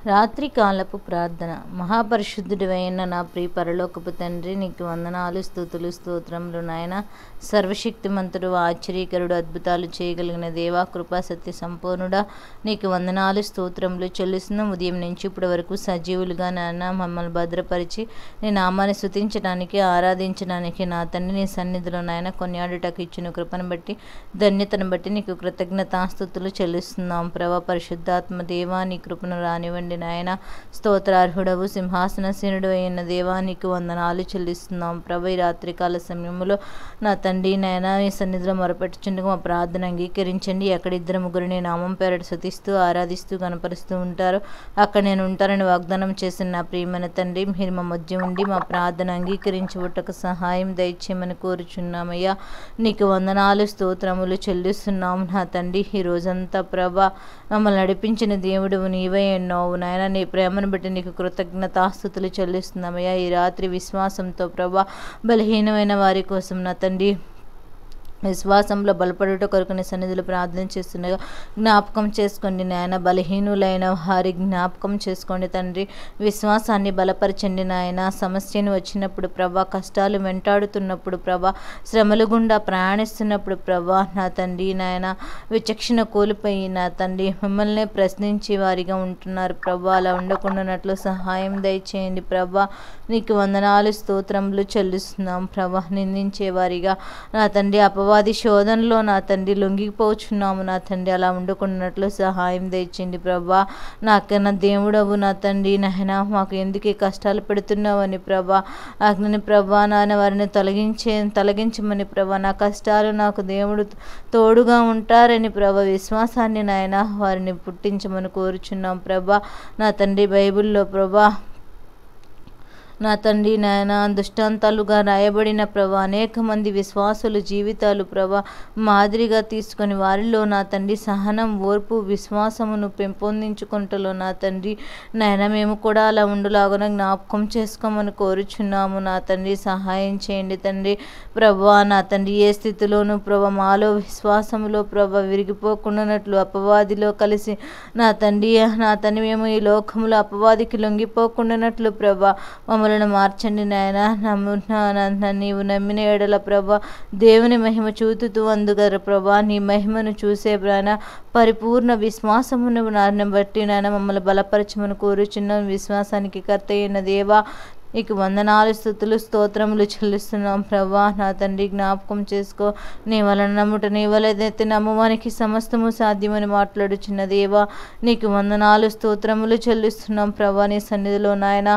రాత్రికాలపు ప్రార్థన. మహాపరిశుద్ధుడివైన నా ప్రియ పరలోకపు తండ్రి, నీకు వందనాలు, స్తుతులు, స్తోత్రములు నాయన. సర్వశక్తిమంతుడు, ఆశ్చర్యకరుడు, అద్భుతాలు చేయగలిగిన దేవా, కృపా సత్య సంపూర్ణుడా, నీకు వందనాలు, స్తోత్రములు చెల్లిస్తున్నాం. ఉదయం నుంచి ఇప్పటి వరకు సజీవులుగా నాయన మమ్మల్ని భద్రపరిచి నీ నామాన్ని స్తుతించడానికి, ఆరాధించడానికి నా తండ్రి నీ సన్నిధిలో నాయన కొన్యాడుటకు ఇచ్చిన కృపను బట్టి, ధన్యతను బట్టి నీకు కృతజ్ఞతాస్తుతులు చెల్లిస్తున్నాం. ప్రభా, పరిశుద్ధాత్మ దేవా, నీ కృపను రానివ్వండి నాయన. స్తోత్రార్హుడవు, సింహాసనసీనుడు అయిన దేవా, నీకు వందనాలు చెల్లిస్తున్నాం. ప్రభు, ఈ రాత్రికాల సమయంలో నా తండ్రి నాయన ఈ సన్నిధిలో మొరపెట్టుచుండగా మా ప్రార్థన అంగీకరించండి. ఎక్కడ ఇద్దరు ముగ్గురు నీ నామం పేరట స్తుతిస్తూ ఆరాధిస్తూ కనపరుస్తూ ఉంటారు, అక్కడ నేను ఉంటానని వాగ్దానం చేసిన నా ప్రియమైన తండ్రి, మీరు మా మధ్య ఉండి మా ప్రార్థన అంగీకరించుటకు సహాయం దయచేయమని కోరుచున్నామయ్యా. నీకు వందనాలు, స్తోత్రములు చెల్లిస్తున్నాం నా తండ్రి. ఈ రోజంతా ప్రభా మమ్మల్ని నడిపించిన దేవుడు నీవే ఎన్నోవు నాయన. నీ ప్రేమను బట్టి నీకు కృతజ్ఞతాస్తుతులు చెల్లిస్తున్నామయ్యా. ఈ రాత్రి విశ్వాసంతో ప్రభా బలహీనమైన వారి కోసం నా తండ్రి విశ్వాసంలో బలపడుట కొరకు నీ సన్నిధిలో ప్రార్థన చేస్తుండగా జ్ఞాపకం చేసుకోండి నాయన. బలహీనులైన వారి జ్ఞాపకం చేసుకోండి తండ్రి. విశ్వాసాన్ని బలపరచండి నాయన. సమస్యను వచ్చినప్పుడు ప్రభా, కష్టాలు వెంటాడుతున్నప్పుడు ప్రభా, శ్రమలు గుండా ప్రయాణిస్తున్నప్పుడు ప్రభా నా తండ్రి నాయన, విచక్షణ కోల్పోయి నా తండ్రి మిమ్మల్ని ప్రశ్నించే వారిగా ఉంటున్నారు ప్రభా. అలా ఉండకుండానట్లు సహాయం దయచేయండి ప్రభా. నీకు వందనాలు, స్తోత్రములు చెల్లిస్తున్నాం ప్రభా. నిందించే వారిగా నా తండ్రి, అపవాది శోధనలో నా తండ్రి లొంగిపోచున్నాము నా తండ్రి. అలా ఉండకున్నట్లు సహాయం దయచేయండి ప్రభా. నాకన్నా దేవుడవు నా తండ్రి నాయన, మాకు ఎందుకే కష్టాలు పెడుతున్నావని ప్రభా, అగ్ని ప్రభా నాన్న వారిని తొలగించమని ప్రభా. నా కష్టాలు నాకు దేవుడు తోడుగా ఉంటారని ప్రభా విశ్వాసాన్ని నాయన వారిని పుట్టించమని కోరుచున్నాం ప్రభా. నా తండ్రి బైబిల్లో ప్రభా నా తండ్రి నాయన దృష్టాంతాలుగా రాయబడిన ప్రభా అనేక మంది విశ్వాసుల జీవితాలు ప్రభా మాదిరిగా తీసుకొని వారిలో నా తండ్రి సహనం, ఓర్పు, విశ్వాసమును పెంపొందించుకుంటలో నా తండ్రి నాయన మేము కూడా అలా ఉండులాగున జ్ఞాపకం చేసుకోమని కోరుచున్నాము నా తండ్రి. సహాయం చేయండి తండ్రి ప్రభా. నా తండ్రి ఏ స్థితిలోనూ ప్రభా మాలో విశ్వాసములో ప్రభా విరిగిపోకుండానట్లు అపవాదిలో కలిసి నా తండ్రి మేము ఈ లోకములో అపవాదికి లొంగిపోకుండానట్లు ప్రభా మమ్మల్ని మార్చండి నాయన. నీవు నమ్మిన ఎడల ప్రభా దేవుని మహిమ చూతుతూ అందుగర ప్రభా నీ మహిమను చూసే ప్రాణ పరిపూర్ణ విశ్వాసమును నాన్న బట్టి నాయన మమ్మల్ని బలపరచమని కోరుచున్నాం. విశ్వాసానికి కర్త అయిన దేవా, నీకు వందనాలు, స్తుతులు, స్తోత్రములు చెల్లిస్తున్నాం ప్రభా. నా తండ్రి జ్ఞాపకం చేసుకో. నీ వలన నమ్ముట, నీ వలనైతే నమ్మవానికి సమస్తము సాధ్యమని మాట్లాడుచున్న దేవా, నీకు వందనాలు, స్తోత్రములు చెల్లిస్తున్నాం ప్రభా. నీ సన్నిధిలో నాయన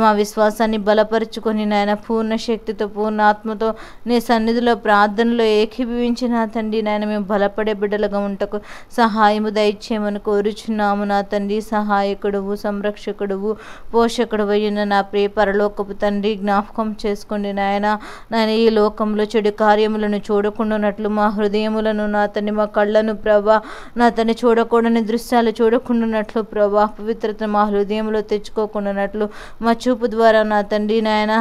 మా విశ్వాసాన్ని బలపరుచుకొని నాయన పూర్ణ శక్తితో, పూర్ణ ఆత్మతో నీ సన్నిధిలో ప్రార్థనలో ఏకీభవించి నా తండ్రి నాయన మేము బలపడే బిడ్డలుగా ఉంటకు సహాయము దయచేయమని కోరుచున్నాము నా తండ్రి. సహాయకుడువు, సంరక్షకుడువు, పోషకుడు అయిన నా ప్రియ లోకపు తండ్రి జ్ఞాపకం చేసుకోండి నాయన. ఈ లోకంలో చెడు కార్యములను చూడకుండానట్లు మా హృదయములను నా తండ్రి, మా కళ్ళను ప్రభా నా తండ్రి చూడకూడని దృశ్యాలు చూడకుండానట్లు ప్రభా, పవిత్రత మా హృదయంలో తెచ్చుకోకుండానట్లు మా చూపు ద్వారా నా తండ్రి నాయన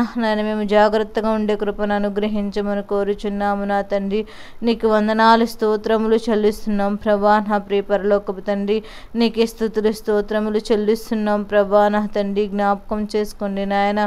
మేము జాగ్రత్తగా ఉండే కృపను అనుగ్రహించమని కోరుచున్నాము నా తండ్రి. నీకు వందనాలు, స్తోత్రములు చెల్లిస్తున్నాం ప్రభా. నా ప్రియ పరలోకపు తండ్రి నీకే స్తుతులు, స్తోత్రములు చెల్లిస్తున్నాం ప్రభా. నా తండ్రి జ్ఞాపకం చేసుకోండి నాయన.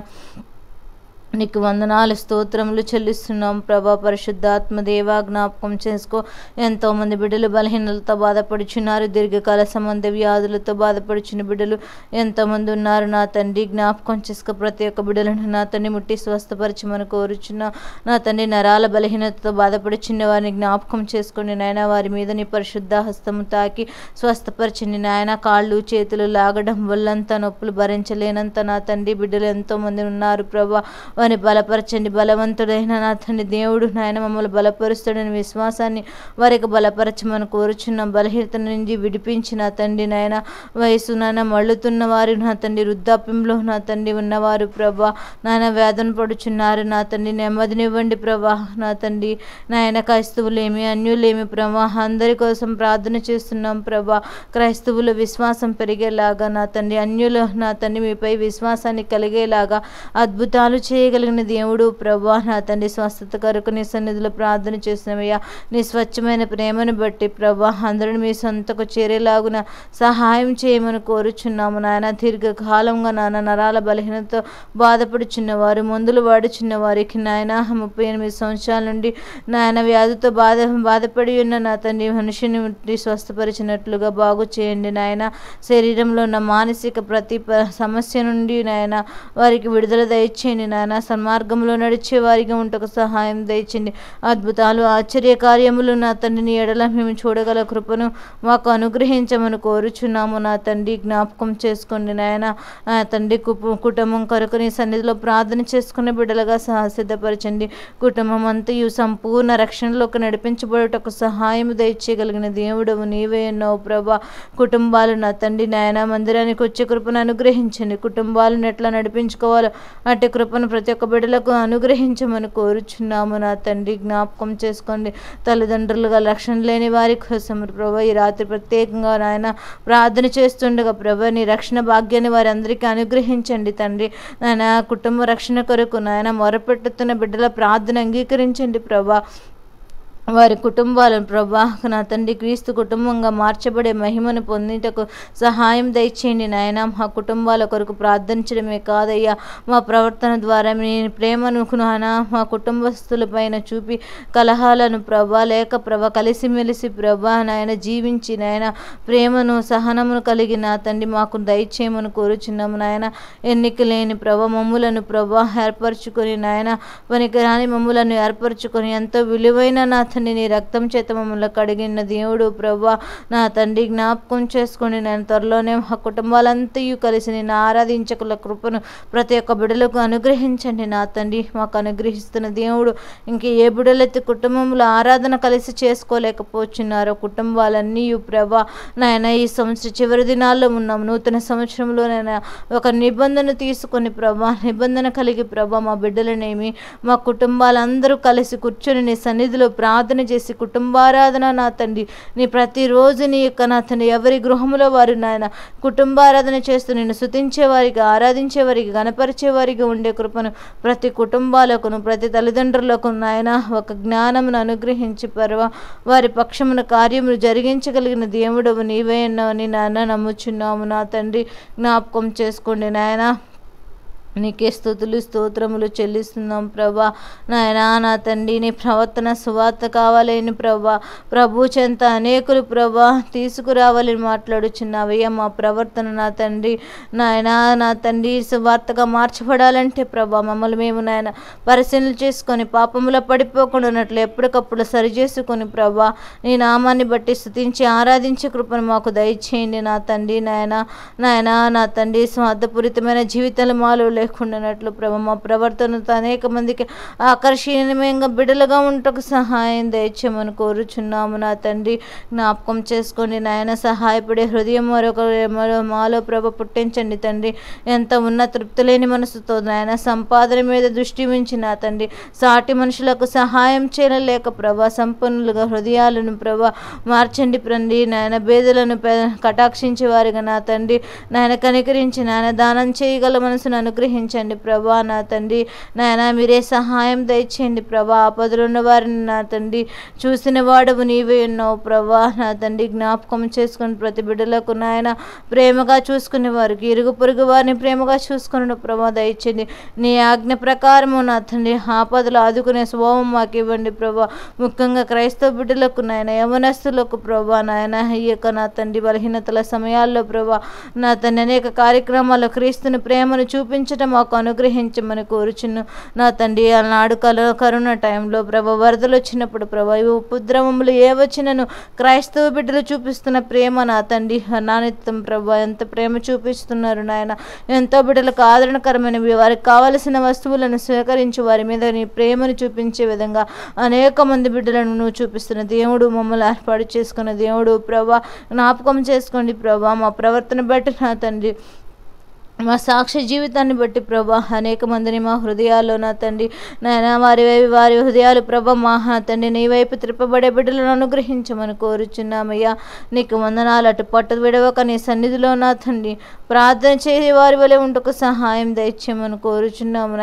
నీకు వందనాలు, స్తోత్రములు చెల్లిస్తున్నాం ప్రభా. పరిశుద్ధాత్మ దేవా జ్ఞాపకం చేసుకో. ఎంతోమంది బిడ్డలు బలహీనలతో బాధపడుచున్నారు, దీర్ఘకాల సంబంధ వ్యాధులతో బాధపడుచున్న బిడ్డలు ఎంతోమంది ఉన్నారు నా తండ్రి. జ్ఞాపకం చేసుకో. ప్రతి ఒక్క బిడ్డలను నా తండ్రి ముట్టి స్వస్థపరచమని కోరుచున్నా నా తండ్రి. నరాల బలహీనతతో బాధపడుచున్న వారిని జ్ఞాపకం చేసుకోండి నాయన. వారి మీద నీ పరిశుద్ధ హస్తము తాకి స్వస్థపరచండి నాయన. కాళ్ళు చేతులు లాగడం, వల్లంతా నొప్పులు భరించలేనంత నా తండ్రి బిడ్డలు ఎంతోమంది ఉన్నారు ప్రభా. వారిని బలపరచండి. బలవంతుడైన నా తండ్రి దేవుడు నాయన మమ్మల్ని బలపరుస్తాడని విశ్వాసాన్ని వారికి బలపరచమని కోరుచున్నాం. బలహీనత నుంచి విడిపించి నా తండ్రి నాయన. వయసు నాయన మళ్ళుతున్న వారు నా తండ్రి, వృద్ధాప్యంలో నా తండ్రి ఉన్నవారు ప్రభా నాయన వేదన పడుచున్నారు నా తండ్రి. నెమ్మదినివ్వండి ప్రభా నా తండ్రి నాయన. క్రైస్తవులేమి అన్యులేమి ప్రభా అందరి కోసం ప్రార్థన చేస్తున్నాం ప్రభా. క్రైస్తవుల విశ్వాసం పెరిగేలాగా నా తండ్రి, అన్యులు నా తండ్రి మీపై విశ్వాసాన్ని కలిగేలాగా, అద్భుతాలు చేయగలిగే దయచేయగలిగిన దేవుడు ప్రభా నా తండ్రి స్వస్థత కొరకు నీ సన్నిధిలో ప్రార్థన చేసినవయ్యా. నీ స్వచ్ఛమైన ప్రేమను బట్టి ప్రభా అందరిని మీ సొంతకు చేరేలాగున సహాయం చేయమని కోరుచున్నాము నాయన. దీర్ఘకాలంగా నాన్న నరాల బలహీనతో బాధపడుచున్న వారు, మందులు వాడుచున్న వారికి నాయన 38 సంవత్సరాల నుండి నాయన వ్యాధితో బాధపడి ఉన్న నా తండ్రి మనిషిని స్వస్థపరిచినట్లుగా బాగు చేయండి నాయన. శరీరంలో ఉన్న మానసిక ప్రతి సమస్య నుండి నాయన వారికి విడుదల దయచేయండి నాయన. సన్మార్గంలో నడిచే వారికి ఉంటకు సహాయం దయచేయండి. అద్భుతాలు ఆశ్చర్య కార్యములు నా తండ్రిని ఎడల మేము చూడగల కృపను మాకు అనుగ్రహించమని కోరుచున్నాము నా తండ్రి. జ్ఞాపకం చేసుకోండి నాయన. తండ్రి కుటుంబం కొరకు నీ సన్నిధిలో ప్రార్థన చేసుకునే బిడ్డలుగా సిద్ధపరచండి. కుటుంబం అంతయు సంపూర్ణ రక్షణలోకి నడిపించబడుటకు సహాయం దయచేయగలిగిన దేవుడవు నీవే ఉన్నావు ప్రభా. కుటుంబాలు నా తండ్రి నాయన మందిరానికి వచ్చే కృపను అనుగ్రహించండి. కుటుంబాలను ఎట్లా నడిపించుకోవాలో అట్టి కృపను ప్రతి ఒక్క బిడ్డలకు అనుగ్రహించమని కోరుచున్నాము నా తండ్రి. జ్ఞాపకం చేసుకోండి. తల్లిదండ్రులుగా రక్షణ లేని వారి కోసం ప్రభా ఈ రాత్రి ప్రత్యేకంగా నాయన ప్రార్థన చేస్తుండగా ప్రభా నీ రక్షణ భాగ్యాన్ని వారి అందరికీ అనుగ్రహించండి తండ్రి. నాయన కుటుంబ రక్షణ కొరకు నాయన మొరపెట్టుతున్న బిడ్డల ప్రార్థన అంగీకరించండి ప్రభా. వారి కుటుంబాలను ప్రభా నా తండ్రి క్రీస్తు కుటుంబంగా మార్చబడే మహిమను పొందుటకు సహాయం దయచేయండి నాయన. మా కుటుంబాల కొరకు ప్రార్థించడమే కాదయ్యా, మా ప్రవర్తన ద్వారా మీ ప్రేమను నాయన మా కుటుంబస్తులపైన చూపి కలహాలను ప్రభా లేక కలిసిమెలిసి ప్రభా నాయన జీవించి నాయన ప్రేమను సహనమును కలిగి నా తండ్రి మాకు దయచేయమని కోరుచున్నాము నాయన. ఎన్నిక లేని మమ్ములను ప్రభా ఏర్పరచుకొని నాయన పనికిరాని మమ్ములను ఏర్పరచుకొని ఎంతో విలువైన నా తండ్రి నీ రక్తం చేత మమ్మల్ని కడిగిన దేవుడు ప్రభా నా తండ్రి. జ్ఞాపకం చేసుకుని నేను త్వరలోనే మా కుటుంబాలంతయు కలిసి నేను ఆరాధించకుల కృపను ప్రతి ఒక్క బిడ్డలకు అనుగ్రహించండి నా తండ్రి. మాకు అనుగ్రహిస్తున్న దేవుడు ఇంక ఏ బిడ్డలైతే కుటుంబంలో ఆరాధన కలిసి చేసుకోలేకపోతున్నారో కుటుంబాలన్నీ ప్రభా నాయన ఈ సంవత్సరం చివరి దినాల్లో ఉన్నాము. నూతన సంవత్సరంలో నేను ఒక నిబంధన తీసుకొని ప్రభా నిబంధన కలిగి ప్రభా మా బిడ్డలనేమి మా కుటుంబాలందరూ కలిసి కూర్చొని నీ సన్నిధిలో ప్రార్థన చేసి కుటుంబారాధన నా తండ్రి నీ ప్రతిరోజు నీ యొక్క నా తండ్రి ఎవరి గృహంలో వారు నాయన కుటుంబారాధన చేస్తూ నిన్ను స్తుతించే వారికి, ఆరాధించే వారికి, గణపరిచే వారికి ఉండే కృపను ప్రతి కుటుంబాలకును ప్రతి తల్లిదండ్రులకు నాయన ఒక జ్ఞానమును అనుగ్రహించి పర్వ వారి పక్షమున కార్యములు జరిగించగలిగిన దేవుడవు నీవే ఉన్నావని నాన్న నమ్ముచున్నాము నా తండ్రి. జ్ఞాపకం చేసుకోండి నాయన. నీకే స్తుతులు స్తోత్రములు చెల్లిస్తున్నాం ప్రభా నాయనా. నా తండ్రి నీ ప్రవర్తన సువార్త కావాలని ప్రభా ప్రభు చెంత అనేకులు ప్రభా తీసుకురావాలని మాట్లాడుచున్నావయ్యా. మా ప్రవర్తన నా తండ్రి నాయనా నా తండ్రి సువార్తగా మార్చబడాలంటే ప్రభా మమ్మల్ని మేము నాయన పరిశీలన చేసుకొని పాపములో పడిపోకుండానట్లు ఎప్పటికప్పుడు సరిచేసుకొని ప్రభా నీ నామాన్ని బట్టి స్తుతించి ఆరాధించే కృపను మాకు దయచేయండి నా తండ్రి నాయనా నా తండ్రి. స్వార్థపూరితమైన జీవితాలు మాలో లేకుండానట్లు ప్రభా మా ప్రవర్తనతో అనేక మందికి ఆకర్షణీయంగా బిడ్డలుగా ఉంటకు సహాయం దయచేయమని కోరుచున్నాము నా తండ్రి. జ్ఞాపకం చేసుకోండి నాయన. సహాయపడే హృదయం మాలో ప్రభ పుట్టించండి తండ్రి. ఎంత ఉన్న తృప్తి లేని మనసుతో నాయన సంపాదన మీద దృష్టి ఉంచి నా తండ్రి సాటి మనుషులకు సహాయం చేయలేక ప్రభా సంపన్నులుగా హృదయాలను ప్రభా మార్చండి ప్రండి నాయన. బేదలను కటాక్షించే వారిగా నా తండ్రి నాయన కనికరించి నాయన దానం చేయగల మనసును అనుగ్రహించండి ప్రభా నా తండ్రి నాయన. మీరే సహాయం దయచేయండి ప్రభా. ఆపదలు ఉన్న వారిని నా తండ్రి చూసిన వాడవు నీవే ఉన్నావు ప్రభా నా తండ్రి. జ్ఞాపకం చేసుకుని ప్రతి బిడ్డలకు నాయన ప్రేమగా చూసుకునే వారికి, ఇరుగు పొరుగు వారిని ప్రేమగా చూసుకుని ప్రభా దయచేయండి. నీ ఆజ్ఞ ప్రకారము నా తండ్రి ఆపదలు ఆదుకునే స్వభావం మాకు ఇవ్వండి ప్రభా. ముఖ్యంగా క్రైస్తవ బిడ్డలకు నాయన యవనస్తులకు ప్రభా నాయన ఈ యొక్క నా తండ్రి బలహీనతల సమయాల్లో ప్రభా నా తండ్రి అనేక కార్యక్రమాల్లో క్రీస్తుని ప్రేమను చూపించడం మాకు అనుగ్రహించమని కోరుచును నా తండ్రి. ఆనాడు కరోనా టైంలో ప్రభా వరదలు వచ్చినప్పుడు ప్రభా ఇవి ఉపద్రవములు ఏ వచ్చినను క్రైస్తవ బిడ్డలు చూపిస్తున్న ప్రేమ నా తండ్రి నానిత్యం ప్రభా ఎంత ప్రేమ చూపిస్తున్నారు నాయన. ఎంతో బిడ్డలకు ఆదరణకరమైనవి వారికి కావలసిన వస్తువులను స్వీకరించి వారి మీద నీ ప్రేమను చూపించే విధంగా అనేక మంది బిడ్డలను నువ్వు చూపిస్తున్న దేవుడు, మమ్మల్ని ఏర్పాటు చేసుకున్న దేవుడు ప్రభా. జ్ఞాపకం చేసుకోండి ప్రభా. మా ప్రవర్తన బట్టి నా తండ్రి మా సాక్ష్య జీవితాన్ని బట్టి ప్రభా అనేక మందిని మా హృదయాల్లో నా తండ్రి నాయన వారి హృదయాలు ప్రభా మా తండ్రి నీ వైపు త్రిప్పబడే బిడ్డలను అనుగ్రహించమని కోరుచున్నామయ్యా. నీకు వందనాలు. అటు పట్టు విడవక నీ సన్నిధిలో నా తండ్రి ప్రార్థన చేసి వారి వలె ఉంటకు సహాయం దయచేయమని కోరుచున్నాము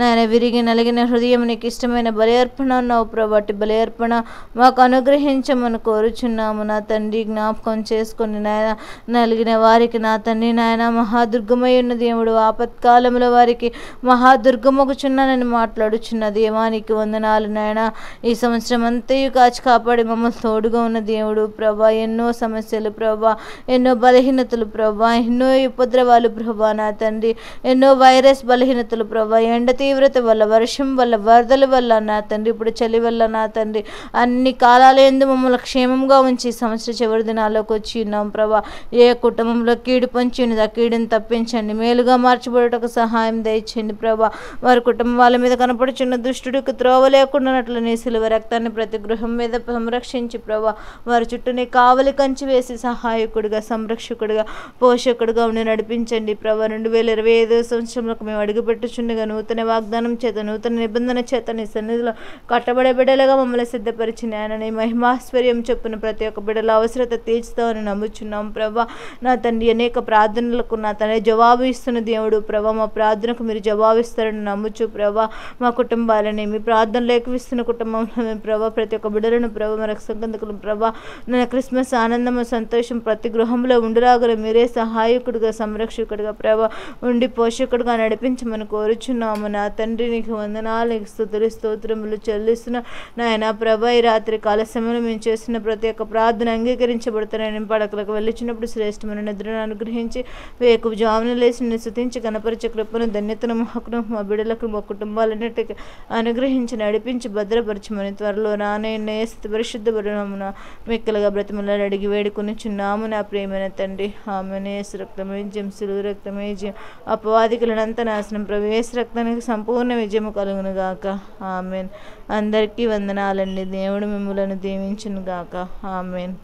నాయన విరిగి నలిగిన హృదయం నీకు ఇష్టమైన బలి అర్పణ ఉన్నావు ప్రభా. అటు బలి అర్పణ మాకు అనుగ్రహించమని కోరుచున్నాము నా తండ్రి. జ్ఞాపకం చేసుకొని నాయన నలిగిన వారికి నా తండ్రి నాయన మహాదుర్గమై ఉన్న దేవుడు ఆపత్కాలంలో వారికి మహాదుర్గమగుచున్నానని మాట్లాడుచున్న దేవానికి వందనాలు నాయన. ఈ సంవత్సరం అంతయు కాచి కాపాడి మమ్మల్ని తోడుగా ఉన్న దేవుడు ప్రభా. ఎన్నో సమస్యలు ప్రభా, ఎన్నో బలహీనతలు ప్రభా, ఎన్నో ఉపద్రవాలు ప్రభా నా తండ్రి, ఎన్నో వైరస్ బలహీనతలు ప్రభా, ఎండ తీవ్రత వల్ల, వర్షం వల్ల, వరదల వల్ల నా తండ్రి, ఇప్పుడు చలి వల్ల నా తండ్రి, అన్ని కాలాల యందు మమ్మల్ని క్షేమంగా ఉంచి సంవత్సర చివరి దినాల్లోకి వచ్చి ఉన్నాం ప్రభా. ఏ కుటుంబంలో కీడు పొంచి ఉన్నది ఆ కీడుని తప్పించండి, మేలుగా మార్చబడటకు సహాయం దయచేయండి ప్రభా. వారి కుటుంబాల మీద కనపడుచున్న దుష్టుడికి త్రోవ లేకుండానట్లు నీ సిలువ రక్తాన్ని ప్రతి గృహం మీద సంరక్షించి ప్రభా వారి చుట్టూ నీ కావలి కంచి వేసి సహాయకుడిగా, సంరక్షకుడిగా, పోషకుడిగా ఉండి నడిపించండి ప్రభా. 2025 సంవత్సరంలో మేము అడుగుపెట్టుచుండగా నూతన వాగ్దానం చేత, నూతన నిబంధన చేత నీ సన్నిధిలో కట్టబడే బిడ్డలుగా మమ్మల్ని సిద్ధపరిచిన ఆయన నీ మహిమాశ్వర్యం చొప్పున ప్రతి ఒక్క బిడ్డల అవసరత తీర్చుతామని నమ్ముచున్నాం ప్రభా. నా తండ్రి అనేక ప్రార్థనలకు నా తండ్రి జవాబు ఇస్తున్న దేవుడు ప్రభా. మా ప్రార్థనకు మీరు జవాబిస్తారని నమ్ముచు ప్రభా. మా కుటుంబాలని మీ ప్రార్థనలు ఎక్కువిస్తున్న కుటుంబంలో మేము ప్రభా ప్రతి ఒక్క బిడ్డలను ప్రభా మా రక్షకందుకులు ప్రభా నా క్రిస్మస్ ఆనందము సంతోషం ప్రతి గృహంలో ఉండులాగల మీరే సహాయకుడిగా, సంరక్షకుడిగా ప్రభా ఉండి పోషకుడిగా నడిపించమని కోరుచున్నాము నా తండ్రి. నీకు వందనాలు, నీకు స్తుతులు స్తోత్రములు చెల్లిస్తున్న నాయన ప్రభా. ఈ రాత్రి కాల సమయంలో మేము చేస్తున్న ప్రతి ఒక్క ప్రార్థన అంగీకరించబడుతున్నాయని పడకలకు వెళ్ళిచినప్పుడు శ్రేష్టమైన నిద్రను అనుగ్రహించి వేకువ జామున లేచి నిన్ను స్తుతించి కనపరిచే కృపను, ధన్యతను, మహకును మా బిడ్డలకు మా కుటుంబాలన్నిటికీ అనుగ్రహించి నడిపించి భద్రపరచమని త్వరలో నానే స్థితి పరిశుద్ధ బరుణమున మిక్కలుగా బ్రతిమలాడి అడిగి వేడుకొని చున్నాము నా ప్రియమైన తండ్రి. ఆమెనే రక్తమే విజయం, సులువు రక్తమే విజయం, అపవాదికులనంత నాశనం ప్రవేశ రక్తానికి సంపూర్ణ విజయము కలుగును గాక. ఆమెన్. అందరికీ వందనాలండి. దేవుడు మిమ్మలను దీవించును గాక. ఆమెన్.